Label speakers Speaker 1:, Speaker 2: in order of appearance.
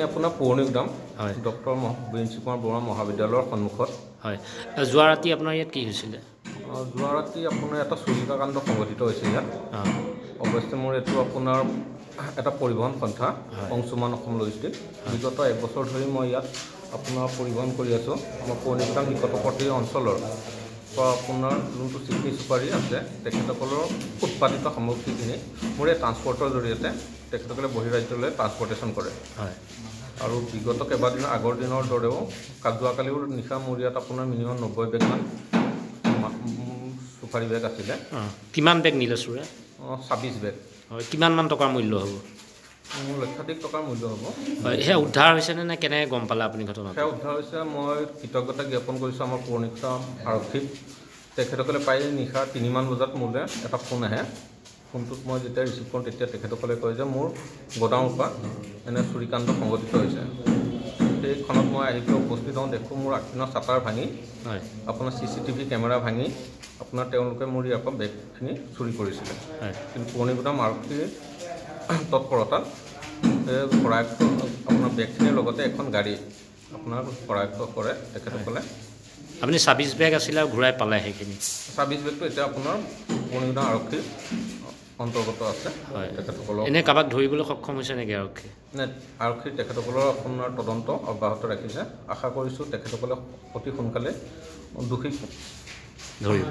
Speaker 1: আপোনাৰ পৌৰ্ণিকদাম ডক্টৰ বীৰেণ কুমাৰ বৰুৱা মহাবিদ্যালয়ৰ সন্মুখত
Speaker 2: হয় যোৱা ৰাতি আপোনাৰ ইয়াত কি হৈছিলে
Speaker 1: যোৱা ৰাতি আপোনাৰ এটা চুৰিকাকাণ্ড সংঘটিত হৈছে ইয়াত অৱশ্যে মোৰ এইটো আপোনাৰ এটা পৰিবহণ সন্থা অংশুমান অসম লজিষ্টিক বিগত 1 বছৰ ধৰি মই ইয়াত আপোনাৰ পৰিবহণ কৰি আছোঁ মই পৌৰ্ণিকদাম নিকটৱৰ্তী অঞ্চলৰ পৰা আপোনাৰ যোনটো চিকনি চুপাৰী আছে তেখেতসকলৰ উৎপাদিত সামগ্ৰীখিনি মোৰ এই ট্ৰান্সপৰ্টৰ জৰিয়তে তেখেতসকলে বহিৰাজ্যলৈ ট্ৰান্সপৰ্টেশ্যন কৰে আৰু বিগত কেইবাদিন আগৰ দিনৰ দৰেও যোৱাকালিও নিশা মোৰ ইয়াত আপোনাৰ মিনিমাম 90 বেগমান চুপাৰী বেগ আছিলে
Speaker 2: কিমান বেগ নিলে চোৰে
Speaker 1: 26 বেগ
Speaker 2: হয় কিমানমান টকাৰ মূল্য হ'ব
Speaker 1: লক্ষাধিক টকাৰ মূল্য হ'ব
Speaker 2: হয় সেয়া উদ্ধাৰ হৈছেনে নে কেনেকৈ গম পালে আপুনি ঘটনা
Speaker 1: সেয়া উদ্ধাৰ হৈছে মই কৃতজ্ঞতা জ্ঞাপন কৰিছোঁ আমাৰ পৌৰ্ণিকদাম আৰক্ষীক তেখেতসকলে প্ৰায় নিশা 3মান বজাত মোলৈ এটা ফোন আহে ফোনটোত মই যেতিয়া ৰিচিভ কৰোঁ তেতিয়া তেখেতসকলে কয় যে মোৰ গোদামৰ পৰা এনে চুৰিকাণ্ড সংঘটিত হৈছে সেইখনত মই আহি পেলাই উপস্থিত হওঁ দেখোঁ মোৰ আগপিনৰ চাটাৰ ভাঙি আপোনাৰ CCTV কেমেৰা ভাঙি আপোনাৰ তেওঁলোকে মোৰ ইয়াৰ পৰা বেগখিনি চুৰি কৰিছিলে কিন্তু পৌৰ্ণিকদাম আৰক্ষীৰ তৎপৰতাত কৰায়ত্ব আপোনাৰ বেগখিনিৰ লগতে এখন গাড়ী আপোনাৰ কৰায়ত্ব কৰে তেখেতসকলে
Speaker 2: আপুনি 26 বেগ আছিলে আৰু ঘূৰাই পালে সেইখিনি
Speaker 1: 26 বেগটো এতিয়া আপোনাৰ পৌৰ্ণিকদাম আৰক্ষীৰ অন্তৰ্গত আছে তেখেতসকলৰ
Speaker 2: এনে কাৰোবাক ধৰিবলৈ সক্ষম হৈছে নেকি
Speaker 1: আৰক্ষী তেখেতসকলৰ আপোনাৰ তদন্ত অব্যাহত ৰাখিছে আশা কৰিছোঁ তেখেতসকলে অতি সোনকালে দোষীক ধৰিব